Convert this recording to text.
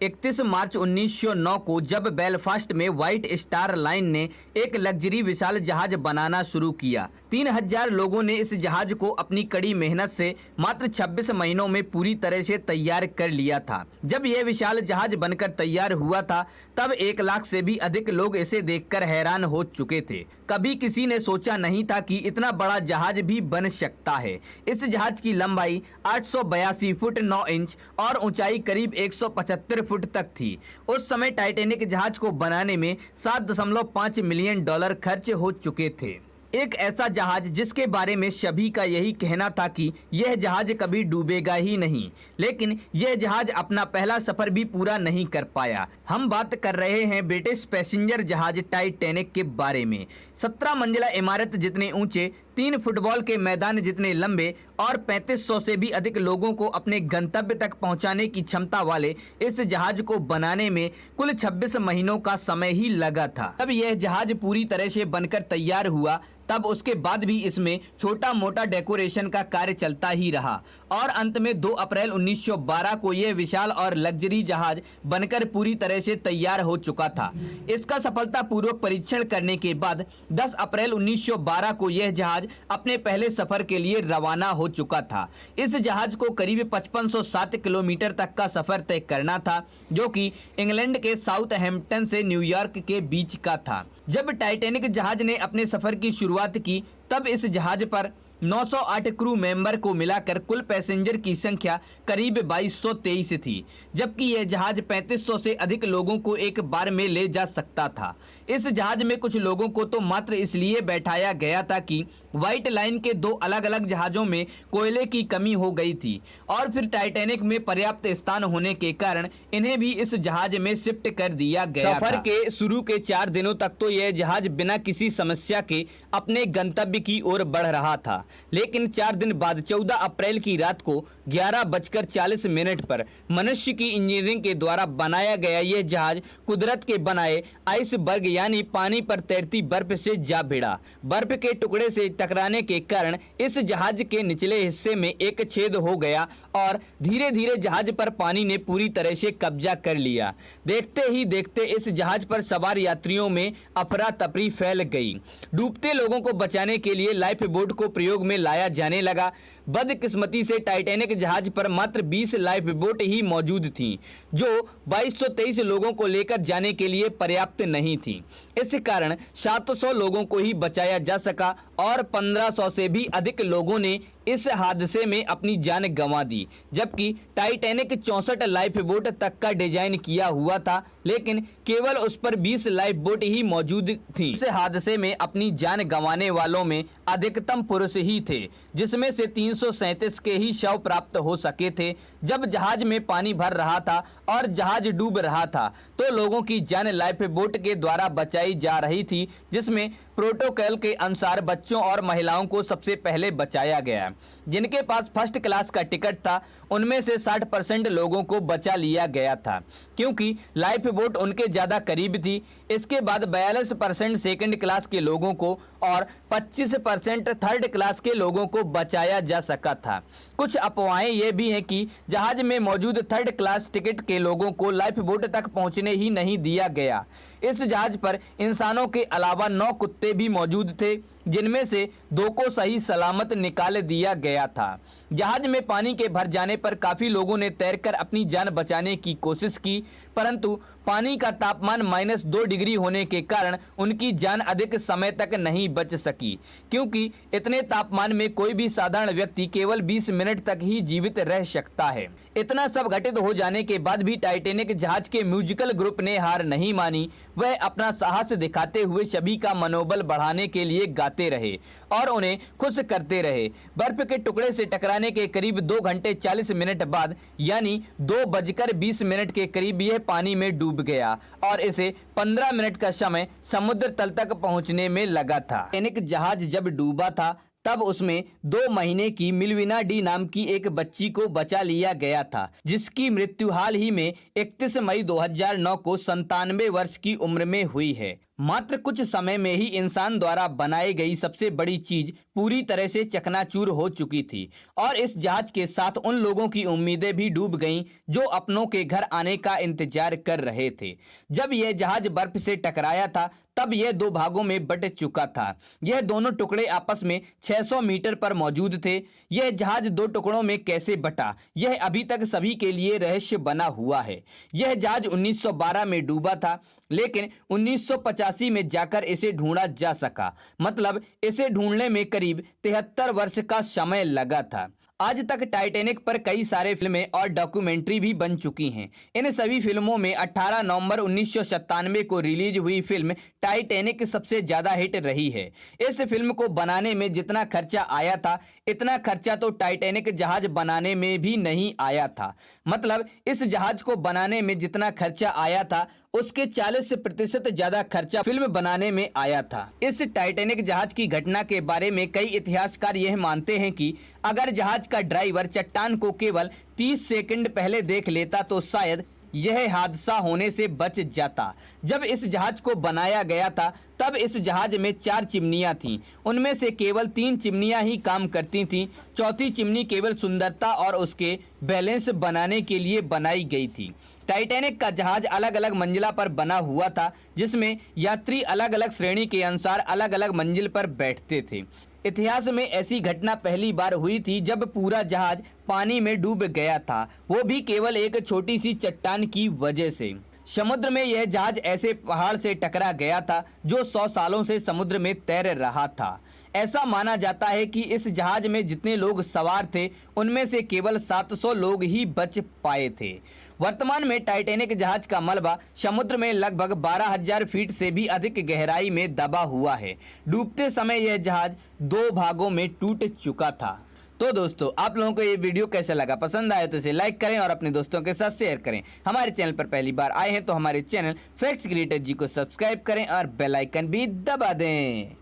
31 मार्च 1909 को जब बेलफास्ट में व्हाइट स्टार लाइन ने एक लग्जरी विशाल जहाज बनाना शुरू किया, 3000 लोगों ने इस जहाज को अपनी कड़ी मेहनत से मात्र 26 महीनों में पूरी तरह से तैयार कर लिया था। जब यह विशाल जहाज बनकर तैयार हुआ था तब 1 लाख से भी अधिक लोग इसे देखकर हैरान हो चुके थे। कभी किसी ने सोचा नहीं था कि इतना बड़ा जहाज भी बन सकता है। इस जहाज की लंबाई 882 फुट 9 इंच और ऊंचाई करीब 175 फुट तक थी। उस समय टाइटैनिक जहाज को बनाने में $7.5 मिलियन खर्च हो चुके थे। एक ऐसा जहाज जिसके बारे में सभी का यही कहना था कि यह जहाज कभी डूबेगा ही नहीं, लेकिन यह जहाज अपना पहला सफर भी पूरा नहीं कर पाया। हम बात कर रहे हैं ब्रिटिश पैसेंजर जहाज टाइटैनिक के बारे में। 17 मंजिला इमारत जितने ऊंचे, 3 फुटबॉल के मैदान जितने लंबे और 3500 से भी अधिक लोगों को अपने गंतव्य तक पहुंचाने की क्षमता वाले इस जहाज को बनाने में कुल 26 महीनों का समय ही लगा था। तब यह जहाज पूरी तरह से बनकर तैयार हुआ, तब उसके बाद भी इसमें छोटा मोटा डेकोरेशन का कार्य चलता ही रहा और अंत में 2 अप्रैल 1912 को यह विशाल और लग्जरी जहाज बनकर पूरी तरह से तैयार हो चुका था। इसका सफलतापूर्वक परीक्षण करने के बाद 10 अप्रैल 1912 को यह जहाज अपने पहले सफर के लिए रवाना हो चुका था। इस जहाज को करीब 5507 किलोमीटर तक का सफर तय करना था, जो कि इंग्लैंड के साउथहैम्पटन से न्यूयॉर्क के बीच का था। जब टाइटैनिक जहाज ने अपने सफर की शुरुआत की तब इस जहाज पर 908 क्रू मेंबर को मिलाकर कुल पैसेंजर की संख्या करीब 2223 थी, जबकि यह जहाज 3500 से अधिक लोगों को एक बार में ले जा सकता था। इस जहाज में कुछ लोगों को तो मात्र इसलिए बैठाया गया था कि व्हाइट लाइन के 2 अलग अलग जहाजों में कोयले की कमी हो गई थी और फिर टाइटैनिक में पर्याप्त स्थान होने के कारण इन्हें भी इस जहाज में शिफ्ट कर दिया गया था। सफर के शुरू के 4 दिनों तक तो यह जहाज बिना किसी समस्या के अपने गंतव्य की ओर बढ़ रहा था, लेकिन 4 दिन बाद 14 अप्रैल की रात को 11:40 पर मनुष्य की इंजीनियरिंग के द्वारा बनाया गया यह जहाज कुदरत के बनाए आइसबर्ग यानी पानी पर तैरती बर्फ से जा भिड़ा। बर्फ के टुकड़े से टकराने के कारण इस जहाज के निचले हिस्से में एक छेद हो गया और धीरे धीरे जहाज पर पानी ने पूरी तरह से कब्जा कर लिया। देखते ही देखते इस जहाज पर सवार यात्रियों में अफरा तफरी फैल गई। डूबते लोगों को बचाने के लिए लाइफ बोट को प्रयोग में लाया जाने लगा। बदकिस्मती से टाइटैनिक जहाज पर मात्र 20 लाइफ बोट ही मौजूद थीं, जो 2223 लोगों को लेकर जाने के लिए पर्याप्त नहीं थी। इस कारण 700 लोगों को ही बचाया जा सका और 1500 से भी अधिक लोगों ने इस हादसे में अपनी जान गंवा दी। जबकि टाइटैनिक 64 लाइफ बोट तक का डिजाइन किया हुआ था, लेकिन केवल उस पर 20 लाइफ बोट ही मौजूद थी। इस हादसे में अपनी जान गंवाने वालों में अधिकतम पुरुष ही थे, जिसमें से 337 के ही शव प्राप्त हो सके थे। जब जहाज में पानी भर रहा था और जहाज डूब रहा था तो लोगों की जान लाइफ बोट के द्वारा बचाई जा रही थी, जिसमें प्रोटोकॉल के अनुसार बच्चों और महिलाओं को सबसे पहले बचाया गया। जिनके पास फर्स्ट क्लास का टिकट था उनमें से 60% लोगों को बचा लिया गया था, क्योंकि लाइफ बोट उनके ज़्यादा करीब थी। इसके बाद 42% सेकंड क्लास के लोगों को और 25% थर्ड क्लास के लोगों को बचाया जा सका था। कुछ अफवाहें ये भी हैं कि जहाज में मौजूद थर्ड क्लास टिकट के लोगों को लाइफ बोट तक पहुंचने ही नहीं दिया गया। इस जहाज पर इंसानों के अलावा 9 कुत्ते भी मौजूद थे, जिनमें से 2 को सही सलामत निकाल दिया गया था। जहाज में पानी के भर जाने पर काफ़ी लोगों ने तैरकर अपनी जान बचाने की कोशिश की, परंतु पानी का तापमान -2 डिग्री होने के कारण उनकी जान अधिक समय तक नहीं बच सकी, क्योंकि इतने तापमान में कोई भी साधारण व्यक्ति केवल 20 मिनट तक ही जीवित रह सकता है। इतना सब घटित हो जाने के बाद भी टाइटैनिक जहाज के म्यूजिकल ग्रुप ने हार नहीं मानी। वह अपना साहस दिखाते हुए सभी का मनोबल बढ़ाने के लिए गाते रहे और उन्हें खुश करते रहे। बर्फ के टुकड़े से टकराने के करीब 2 घंटे 40 मिनट बाद यानी 2:20 के करीब यह पानी में डूब गया और इसे 15 मिनट का समय समुद्र तल तक पहुंचने में लगा था। टाइटैनिक जहाज जब डूबा था तब उसमें 2 महीने की मिल्विना डी नाम की एक बच्ची को बचा लिया गया था, जिसकी मृत्यु हाल ही में 31 मई 2009 को 97 वर्ष की उम्र में हुई है। मात्र कुछ समय में ही इंसान द्वारा बनाई गई सबसे बड़ी चीज पूरी तरह से चकनाचूर हो चुकी थी और इस जहाज के साथ उन लोगों की उम्मीदें भी डूब गईं जो अपनों के घर आने का इंतजार कर रहे थे। जब यह जहाज बर्फ से टकराया था तब यह 2 भागों में बट चुका था। यह दोनों टुकड़े आपस में 600 मीटर पर मौजूद थे। यह जहाज 2 टुकड़ों में कैसे बटा, यह अभी तक सभी के लिए रहस्य बना हुआ है। यह जहाज 1912 में डूबा था, लेकिन 1985 में जाकर इसे ढूंढा जा सका। मतलब इसे ढूंढने में करीब 73 वर्ष का समय लगा था। आज तक टाइटैनिक पर कई सारे फिल्में और डॉक्यूमेंट्री भी बन चुकी हैं। इन सभी फिल्मों में 18 नवंबर 1997 को रिलीज हुई फिल्म टाइटैनिक सबसे ज्यादा हिट रही है। इस फिल्म को बनाने में जितना खर्चा आया था, इतना खर्चा तो टाइटैनिक जहाज बनाने में भी नहीं आया था। मतलब इस जहाज को बनाने में जितना खर्चा आया था, उसके 40% ज्यादा खर्चा फिल्म बनाने में आया था। इस टाइटैनिक जहाज की घटना के बारे में कई इतिहासकार यह मानते हैं कि अगर जहाज का ड्राइवर चट्टान को केवल 30 सेकंड पहले देख लेता तो शायद यह हादसा होने से बच जाता। जब इस जहाज को बनाया गया था तब इस जहाज में 4 चिमनियां थीं। उनमें से केवल 3 चिमनियां ही काम करती थीं। चौथी चिमनी केवल सुंदरता और उसके बैलेंस बनाने के लिए बनाई गई थी। टाइटैनिक का जहाज अलग अलग मंजिला पर बना हुआ था, जिसमें यात्री अलग अलग श्रेणी के अनुसार अलग अलग मंजिल पर बैठते थे। इतिहास में ऐसी घटना पहली बार हुई थी जब पूरा जहाज पानी में डूब गया था, वो भी केवल एक छोटी सी चट्टान की वजह से। समुद्र में यह जहाज ऐसे पहाड़ से टकरा गया था जो 100 सालों से समुद्र में तैर रहा था। ऐसा माना जाता है कि इस जहाज में जितने लोग सवार थे उनमें से केवल 700 लोग ही बच पाए थे। वर्तमान में टाइटैनिक जहाज का मलबा समुद्र में लगभग 12,000 फीट से भी अधिक गहराई में दबा हुआ है। डूबते समय यह जहाज 2 भागों में टूट चुका था। तो दोस्तों, आप लोगों को ये वीडियो कैसा लगा? पसंद आया तो इसे लाइक करें और अपने दोस्तों के साथ शेयर करें। हमारे चैनल पर पहली बार आए हैं तो हमारे चैनल फैक्ट्स क्रिएटर जी को सब्सक्राइब करें और बेल आइकन भी दबा दें।